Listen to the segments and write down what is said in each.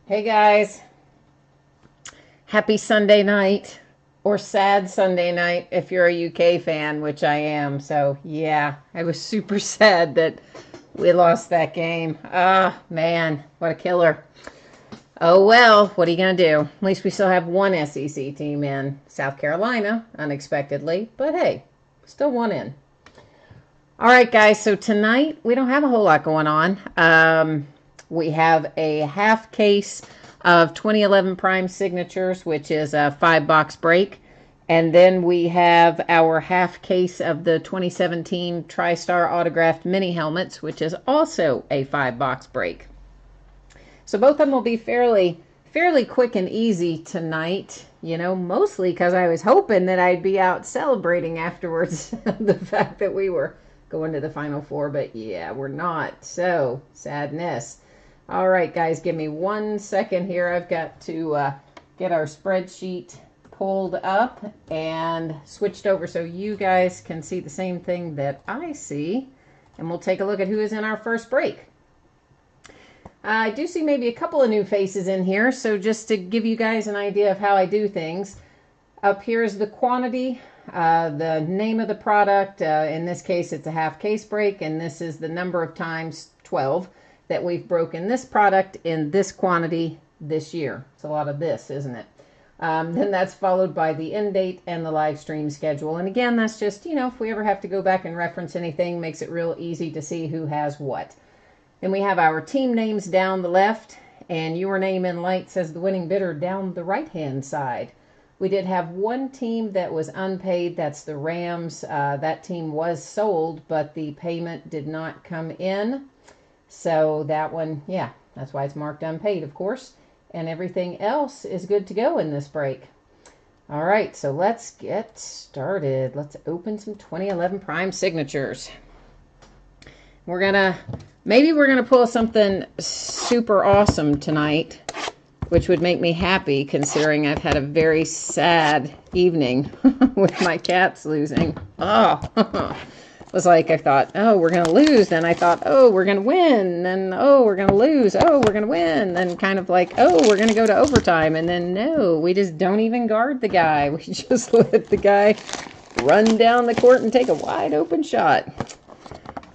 Hey guys, happy Sunday night, or sad Sunday night if you're a UK fan, which I am. So yeah, I was super sad that we lost that game. Ah, man, what a killer. Oh well, what are you going to do? At least we still have one SEC team in South Carolina, unexpectedly. But hey, still one in. All right, guys, so tonight we don't have a whole lot going on. We have a half case of 2011 Prime Signatures, which is a 5-box break. And then we have our half case of the 2017 Tristar Autographed mini helmets, which is also a 5-box break. So both of them will be fairly quick and easy tonight, mostly because I was hoping that I'd be out celebrating afterwards the fact that we were going to the Final Four, but yeah, we're not. So, sadness. All right, guys, give me 1 second here. I've got to get our spreadsheet pulled up and switched over so you guys can see the same thing that I see. And we'll take a look at who is in our first break. I do see maybe a couple of new faces in here, so just to give you guys an idea of how I do things. Up here is the quantity, the name of the product. In this case, it's a half case break, and this is the number of times, 12, that we've broken this product in this quantity this year. It's a lot of this, isn't it? Then that's followed by the end date and the live stream schedule. And again, that's just, if we ever have to go back and reference anything, makes it real easy to see who has what. Then we have our team names down the left, and your name in light says the winning bidder down the right-hand side. We did have one team that was unpaid. That's the Rams. That team was sold, but the payment did not come in. So that one, yeah, that's why it's marked unpaid, of course. And everything else is good to go in this break. All right, so let's get started. Let's open some 2011 Prime Signatures. Maybe we're going to pull something super awesome tonight, which would make me happy considering I've had a very sad evening with my cats losing. Oh, it was like I thought, oh, we're going to lose. Then I thought, oh, we're going to win. Then, oh, we're going to lose. Oh, we're going to win. Then kind of like, oh, we're going to go to overtime. And then, no, we just don't even guard the guy. We just let the guy run down the court and take a wide open shot.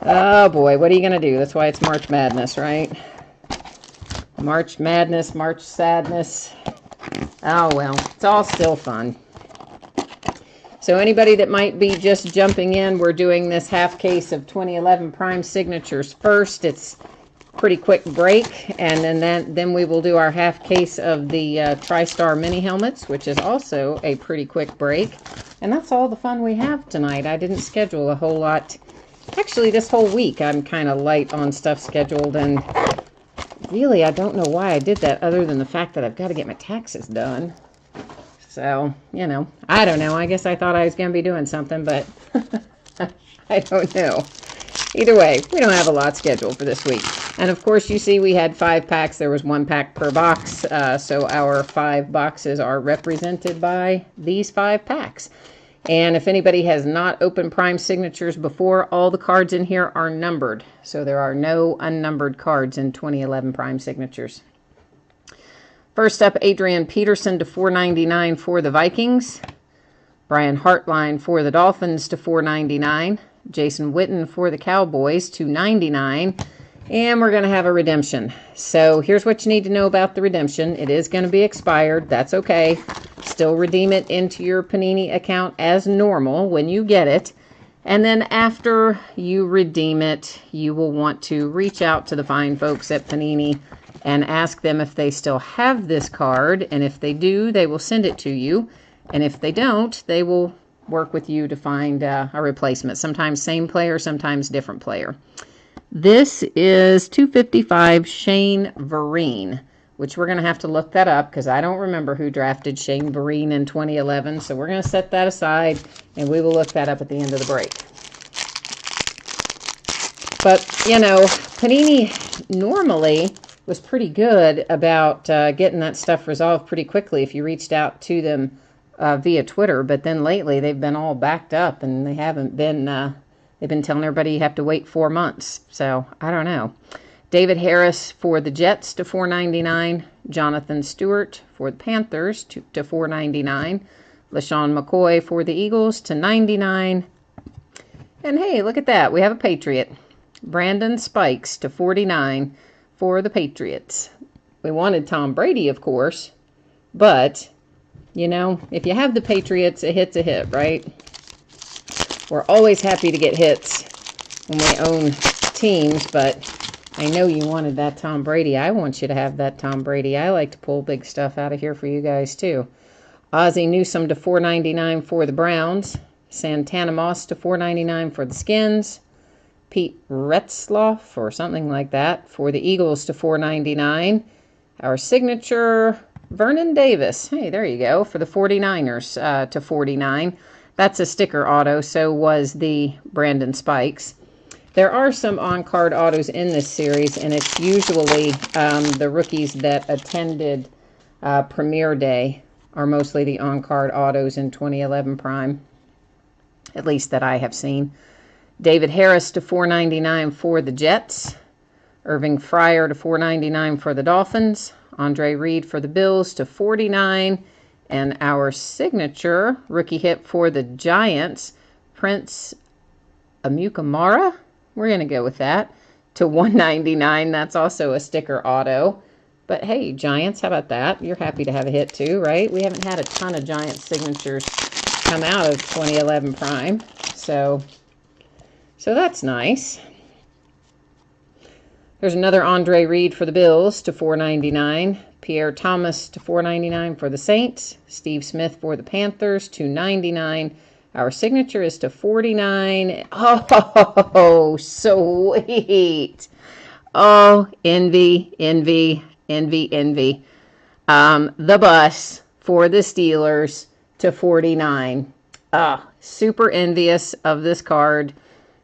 Oh, boy, what are you going to do? That's why it's March Madness, right? March Madness, March Sadness. Oh, well, it's all still fun. So anybody that might be just jumping in, we're doing this half case of 2011 Prime Signatures first. It's a pretty quick break, and then we will do our half case of the TriStar mini helmets, which is also a pretty quick break. And that's all the fun we have tonight. I didn't schedule a whole lot. Actually, this whole week I'm kind of light on stuff scheduled, and really, I don't know why I did that other than the fact that I've got to get my taxes done. So, I don't know. I guess I thought I was going to be doing something, but I don't know. Either way, we don't have a lot scheduled for this week. And of course, you see we had 5 packs. There was 1 pack per box. So our 5 boxes are represented by these 5 packs. And if anybody has not opened Prime Signatures before, all the cards in here are numbered. So there are no unnumbered cards in 2011 Prime Signatures. First up, Adrian Peterson to $4.99 for the Vikings. Brian Hartline for the Dolphins to $4.99. Jason Witten for the Cowboys to $2.99. And we're going to have a redemption. So here's what you need to know about the redemption. It is going to be expired. That's okay. Still redeem it into your Panini account as normal when you get it. And then after you redeem it, you will want to reach out to the fine folks at Panini and ask them if they still have this card. And if they do, they will send it to you. And if they don't, they will work with you to find a replacement. Sometimes same player, sometimes different player. This is 255 Shane Vereen, which we're going to have to look that up because I don't remember who drafted Shane Vereen in 2011. So we're going to set that aside, and we will look that up at the end of the break. But, Panini normally was pretty good about getting that stuff resolved pretty quickly if you reached out to them via Twitter. But then lately they've been all backed up, and they haven't been... they've been telling everybody you have to wait 4 months. So, I don't know. David Harris for the Jets to $4.99. Jonathan Stewart for the Panthers to $4.99. LaShawn McCoy for the Eagles to $99. And hey, look at that. We have a Patriot. Brandon Spikes to $49 for the Patriots. We wanted Tom Brady, of course. But, you know, if you have the Patriots, a hit's a hit, right? We're always happy to get hits when we own teams, but I know you wanted that Tom Brady. I want you to have that Tom Brady. I like to pull big stuff out of here for you guys, too. Ozzie Newsome to $4.99 for the Browns. Santana Moss to $4.99 for the Skins. Pete Retzloff or something like that for the Eagles to $4.99. Our signature, Vernon Davis. Hey, there you go, for the 49ers to $49. That's a sticker auto. So was the Brandon Spikes. There are some on-card autos in this series, and it's usually the rookies that attended Premiere Day are mostly the on-card autos in 2011 Prime, at least that I have seen. David Harris to $4.99 for the Jets. Irving Fryer to $4.99 for the Dolphins. Andre Reed for the Bills to $49. And our signature rookie hit for the Giants, Prince Amukamara. We're going to go with that, to $1.99. That's also a sticker auto. But hey, Giants, how about that? You're happy to have a hit too, right? We haven't had a ton of Giants signatures come out of 2011 Prime. So that's nice. There's another Andre Reed for the Bills to $4.99. Pierre Thomas to $4.99 for the Saints. Steve Smith for the Panthers to $99. Our signature is to $49. Oh, sweet. Oh, envy, envy, envy, envy. The Bus for the Steelers to $49. Super envious of this card.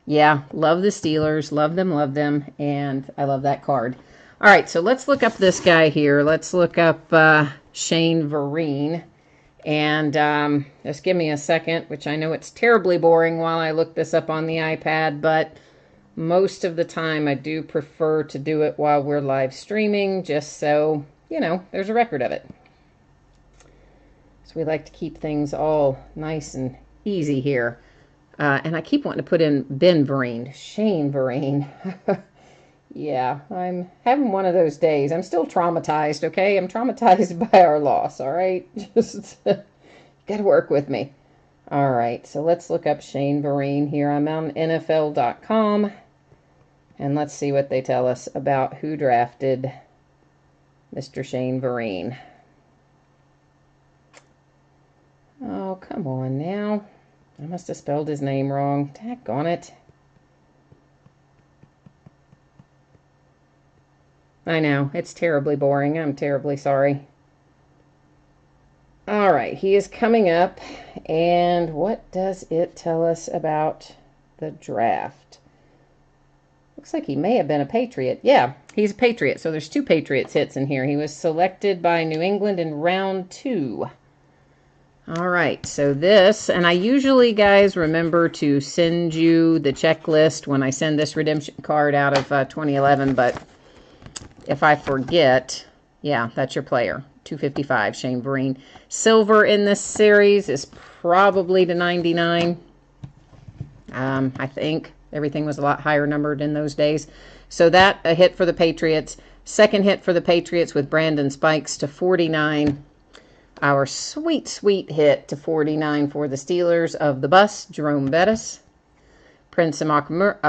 Yeah, love the Steelers. Love them, and I love that card. All right, so let's look up this guy here. Let's look up Shane Vereen. And just give me a second, which I know it's terribly boring while I look this up on the iPad, but most of the time I do prefer to do it while we're live streaming, just so, you know, there's a record of it. So we like to keep things all nice and easy here. And I keep wanting to put in Ben Vereen, Shane Vereen. Yeah, I'm having one of those days. I'm still traumatized, okay? I'm traumatized by our loss, all right? Just got to work with me. All right, so let's look up Shane Vereen here. I'm on NFL.com, and let's see what they tell us about who drafted Mr. Shane Vereen. Oh, come on now. I must have spelled his name wrong. Daggone it. I know, it's terribly boring. I'm terribly sorry. All right, he is coming up. And what does it tell us about the draft? Looks like he may have been a Patriot. Yeah, he's a Patriot. So there's 2 Patriots hits in here. He was selected by New England in round 2. All right, so this, and I usually, guys, remember to send you the checklist when I send this redemption card out of 2011, but if I forget, yeah, that's your player. 255, Shane Vereen. Silver in this series is probably to 99. I think everything was a lot higher numbered in those days. So that, a hit for the Patriots. Second hit for the Patriots with Brandon Spikes to 49. Our sweet, sweet hit to 49 for the Steelers of the Bus, Jerome Bettis. Prince Amakamara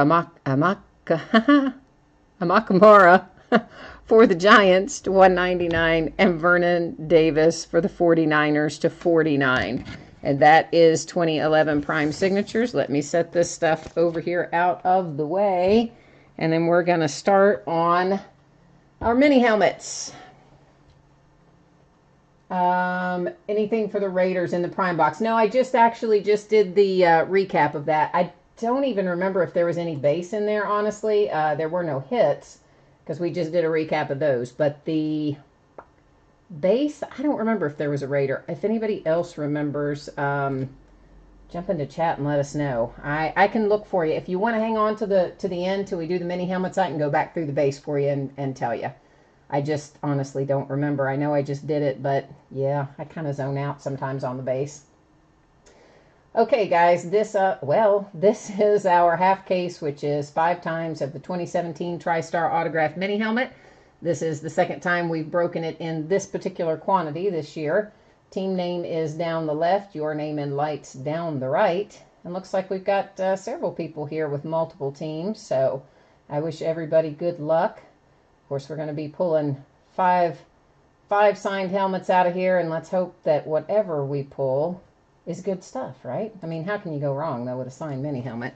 for the Giants to 199, and Vernon Davis for the 49ers to 49. And that is 2011 Prime Signatures. Let me set this stuff over here out of the way, and then we're going to start on our mini helmets. Anything for the Raiders in the Prime box? No, I actually just did the recap of that. I don't even remember if there was any base in there, honestly. There were no hits, because we just did a recap of those. But the base, I don't remember if there was a Raider. If anybody else remembers, Jump into chat and let us know. I can look for you. If you want to hang on to the end till we do the mini helmets, I can go back through the base for you and tell you. I just honestly don't remember. I know I just did it, but yeah, I kind of zone out sometimes on the base. Okay, guys, this is our half case, which is 5 times of the 2017 Tristar Autographed mini helmet. This is the second time we've broken it in this particular quantity this year. Team name is down the left, your name in lights down the right. And looks like we've got several people here with multiple teams, so I wish everybody good luck. Of course, we're going to be pulling five signed helmets out of here, and let's hope that whatever we pull is good stuff, right? I mean, how can you go wrong, though, with a signed mini helmet?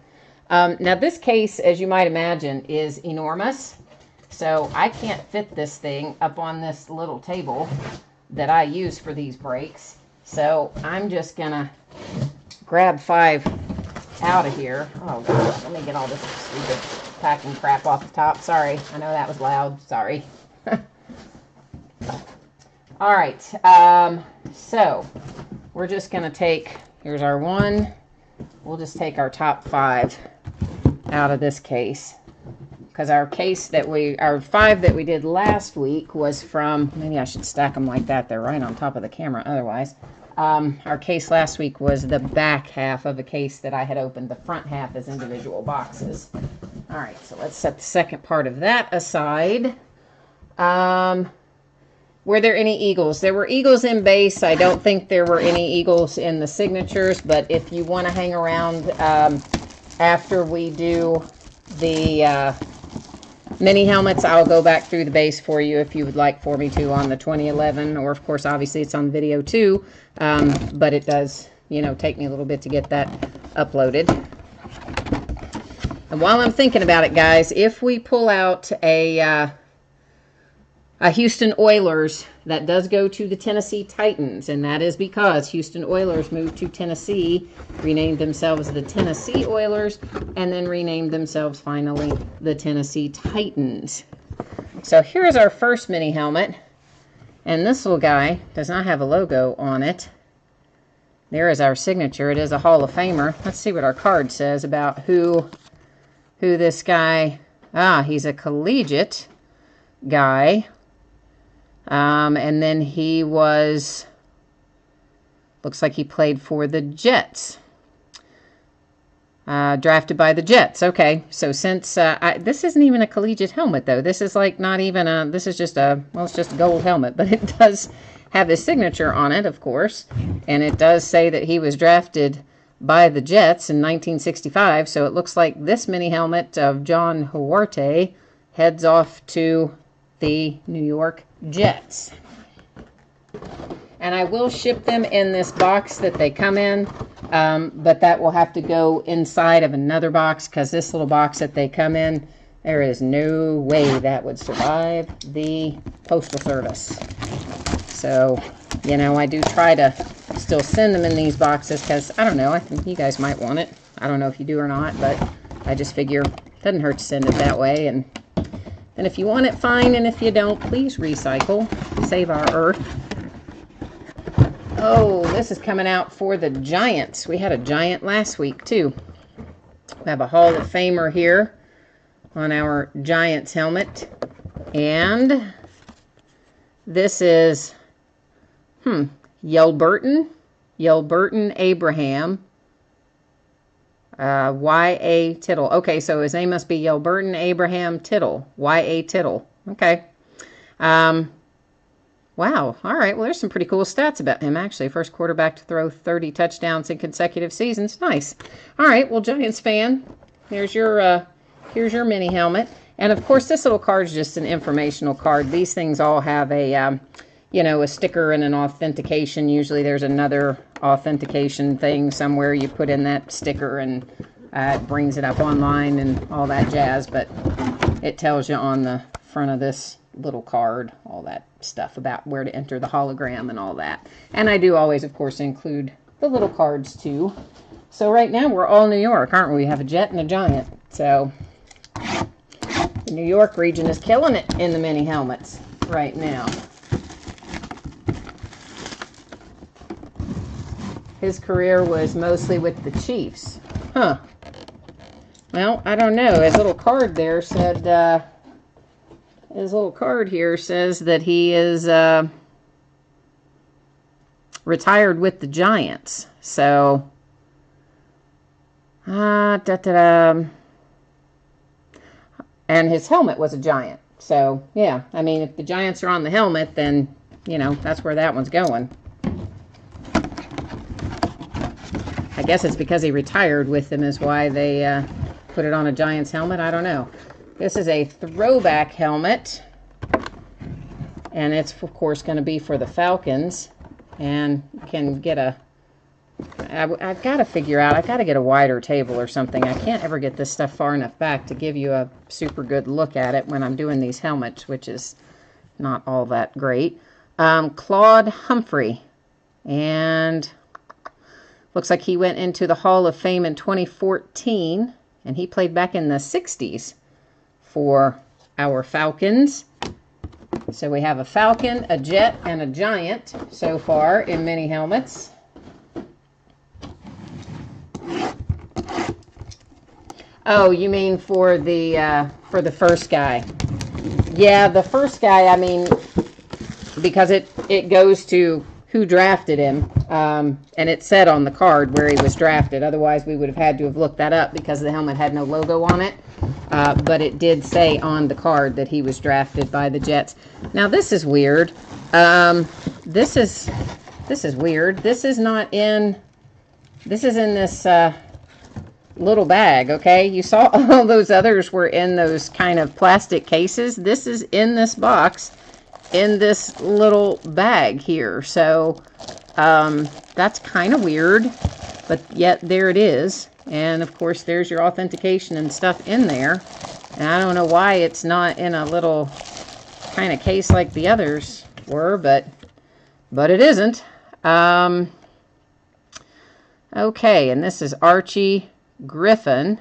Now, this case, as you might imagine, is enormous, so I can't fit this thing up on this little table that I use for these breaks. So I'm just going to grab 5 out of here. Oh, gosh, let me get all this stupid packing crap off the top. Sorry, I know that was loud. Sorry. All right, so we're just going to take, here's our 1. We'll just take our top 5 out of this case. Because our 5 that we did last week was from, maybe I should stack them like that. They're right on top of the camera otherwise. Our case last week was the back half of a case that I had opened. The front half is individual boxes. All right, so let's set the second part of that aside. Were there any Eagles? There were Eagles in base. I don't think there were any Eagles in the signatures, but if you want to hang around after we do the mini helmets, I'll go back through the base for you if you would like for me to on the 2011, or of course, obviously it's on video too, but it does, take me a little bit to get that uploaded. And while I'm thinking about it, guys, if we pull out a Houston Oilers, that does go to the Tennessee Titans, and that is because Houston Oilers moved to Tennessee, renamed themselves the Tennessee Oilers, and then renamed themselves finally the Tennessee Titans. So here's our first mini helmet, and this little guy does not have a logo on it. There is our signature. It is a Hall of Famer. Let's see what our card says about who this guy, he's a collegiate guy. And then he looks like he played for the Jets. Drafted by the Jets. Okay, so since, this isn't even a collegiate helmet, though. This is like not even this is just it's just a gold helmet, but it does have his signature on it, of course. And it does say that he was drafted by the Jets in 1965, so it looks like this mini helmet of John Huarte heads off to the New York Jets. And I will ship them in this box that they come in, but that will have to go inside of another box, because this little box that they come in, there is no way that would survive the Postal Service. So, I do try to still send them in these boxes, because, I don't know, I think you guys might want it. I don't know if you do or not, but I just figure it doesn't hurt to send it that way. And if you want it, fine, and if you don't, please recycle. Save our earth. Oh, this is coming out for the Giants. We had a Giant last week, too. We have a Hall of Famer here on our Giants helmet. And this is, Yelburton Abraham. Y.A. Tittle. Okay, so his name must be Yelburton Abraham Tittle. Y.A. Tittle. Okay. Wow. All right. Well, there's some pretty cool stats about him, actually. First quarterback to throw 30 touchdowns in consecutive seasons. Nice. All right. Well, Giants fan, here's your mini helmet. And, of course, this little card is just an informational card. These things all have a, a sticker and an authentication. Usually there's another authentication thing somewhere. You put in that sticker and it brings it up online and all that jazz. But it tells you on the front of this little card all that stuff about where to enter the hologram and all that. And I do always, of course, include the little cards too. So right now we're all New York, aren't we? We have a Jet and a Giant. So the New York region is killing it in the mini helmets right now. his career was mostly with the Chiefs. Huh. Well, I don't know. His little card there said, his little card here says that he is retired with the Giants. So, and his helmet was a Giant. So, yeah, I mean, if the Giants are on the helmet, then, you know, that's where that one's going. I guess it's because he retired with them is why they put it on a Giants helmet. I don't know. This is a throwback helmet. And it's, of course, going to be for the Falcons. And you can get a... I've got to figure out, I've got to get a wider table or something. I can't ever get this stuff far enough back to give you a super good look at it when I'm doing these helmets, which is not all that great. Claude Humphrey. And looks like he went into the Hall of Fame in 2014. And he played back in the 60s for our Falcons. So we have a Falcon, a Jet, and a Giant so far in mini helmets. Oh, you mean for the first guy? Yeah, the first guy, I mean, because it goes to who drafted him, and it said on the card where he was drafted. Otherwise, we would have had to have looked that up because the helmet had no logo on it. But it did say on the card that he was drafted by the Jets. Now, this is weird. This is weird. This is not in... This is in this little bag, okay? You saw all those others were in those kind of plastic cases. This is in this box, in this little bag here. So that's kind of weird, but yet there it is. And of course there's your authentication and stuff in there. And I don't know why it's not in a little kind of case like the others were, but it isn't. Okay, and this is Archie Griffin.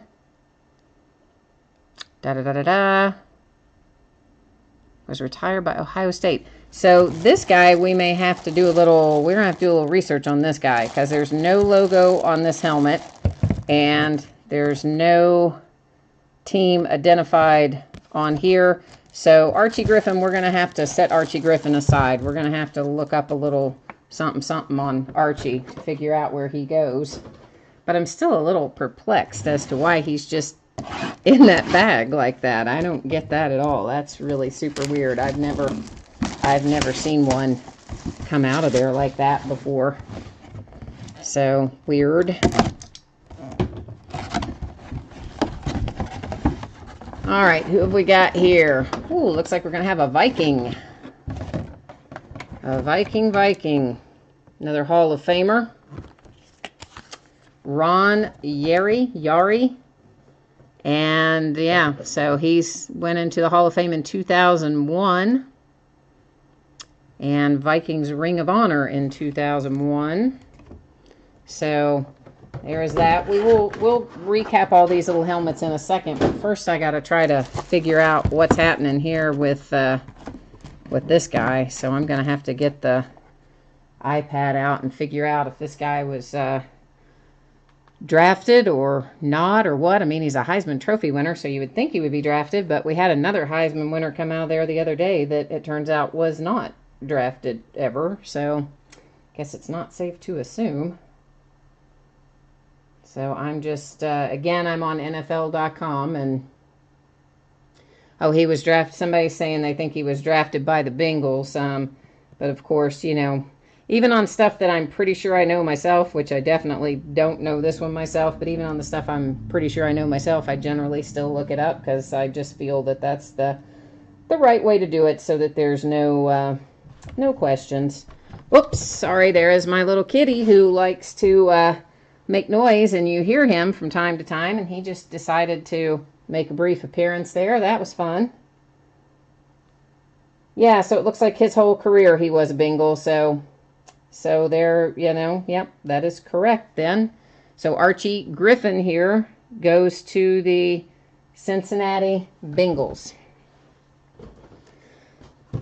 Was retired by Ohio State. So this guy, we may have to do a little, we're going to have to do a little research on this guy because there's no logo on this helmet and there's no team identified on here. So Archie Griffin, we're going to have to set Archie Griffin aside. We're going to have to look up a little something on Archie to figure out where he goes. But I'm still a little perplexed as to why he's just in that bag like that. I don't get that at all. That's really super weird. I've never seen one come out of there like that before. So weird. All right, who have we got here? Ooh, looks like we're going to have a Viking. A Viking. Another Hall of Famer. Ron Yari. And yeah, so he's went into the Hall of Fame in 2001. And Vikings Ring of Honor in 2001. So there is that. We'll recap all these little helmets in a second, but first I got to try to figure out what's happening here with this guy. So I'm going to have to get the iPad out and figure out if this guy was drafted or not or what. I mean, he's a Heisman Trophy winner, so you would think he would be drafted, but we had another Heisman winner come out of there the other day that it turns out was not drafted ever, so I guess it's not safe to assume. So I'm just, again, I'm on NFL.com, and oh, he was drafted, somebody's saying they think he was drafted by the Bengals, but of course, you know, even on stuff that I'm pretty sure I know myself, which I definitely don't know this one myself, but even on the stuff I'm pretty sure I know myself, I generally still look it up because I just feel that that's the right way to do it so that there's no questions. Whoops, sorry, there is my little kitty who likes to make noise, and you hear him from time to time, and he just decided to make a brief appearance there. That was fun. Yeah, so it looks like his whole career he was a Bengal, so there, you know, yep, that is correct then. So Archie Griffin here goes to the Cincinnati Bengals.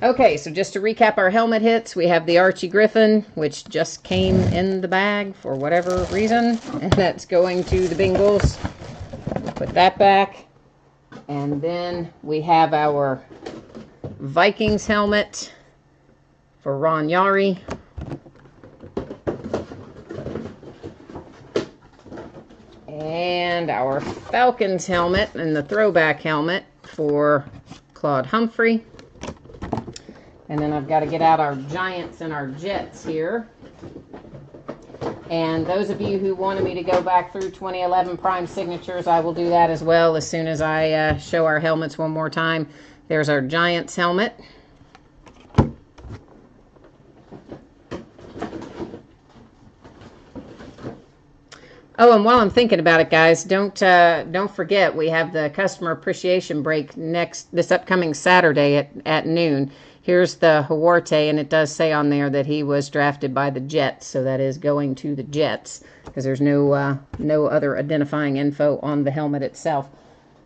Okay, so just to recap our helmet hits, we have the Archie Griffin, which just came in the bag for whatever reason, and that's going to the Bengals. Put that back. And then we have our Vikings helmet for Ron Yari. And our Falcons helmet and the throwback helmet for Claude Humphrey. And then I've got to get out our Giants and our Jets here. And those of you who wanted me to go back through 2011 Prime Signatures, I will do that as well as soon as I show our helmets one more time. There's our Giants helmet. Oh, and while I'm thinking about it, guys, don't forget we have the customer appreciation break this upcoming Saturday at noon. Here's the Huarte, and it does say on there that he was drafted by the Jets, so that is going to the Jets because there's no other identifying info on the helmet itself.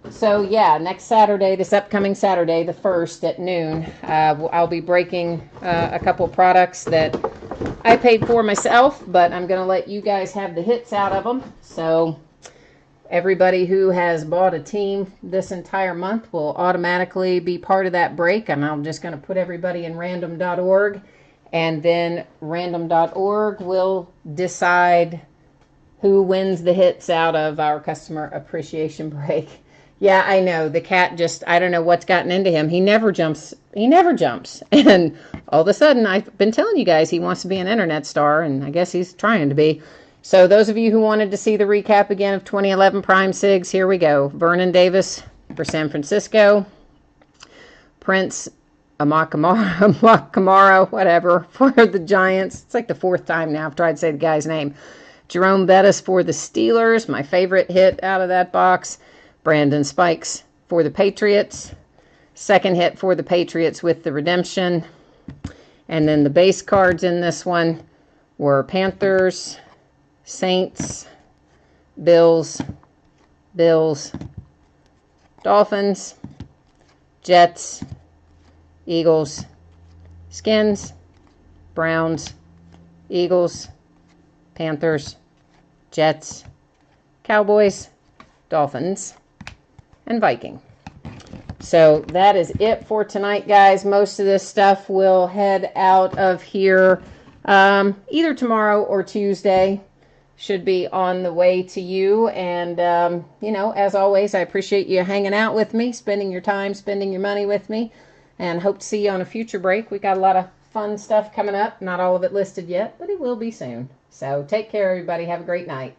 So yeah, next Saturday, this upcoming Saturday, the 1st at noon, I'll be breaking a couple products that I paid for myself, but I'm going to let you guys have the hits out of them. So everybody who has bought a team this entire month will automatically be part of that break, and I'm just going to put everybody in random.org, and then random.org will decide who wins the hits out of our customer appreciation break. Yeah, I know. The cat just, I don't know what's gotten into him. He never jumps. He never jumps. And all of a sudden, I've been telling you guys he wants to be an internet star, and I guess he's trying to be. So those of you who wanted to see the recap again of 2011 Prime Sigs, here we go. Vernon Davis for San Francisco. Prince Amakamara, whatever, for the Giants. It's like the 4th time now I've tried to say the guy's name. Jerome Bettis for the Steelers, my favorite hit out of that box. Brandon Spikes for the Patriots. Second hit for the Patriots with the redemption. And then the base cards in this one were Panthers, Saints, Bills, Dolphins, Jets, Eagles, Skins, Browns, Eagles, Panthers, Jets, Cowboys, Dolphins, and Viking. So that is it for tonight, guys. Most of this stuff will head out of here either tomorrow or Tuesday. Should be on the way to you. And, you know, as always, I appreciate you hanging out with me, spending your time, spending your money with me, and hope to see you on a future break. We got a lot of fun stuff coming up. Not all of it listed yet, but it will be soon. So take care, everybody. Have a great night.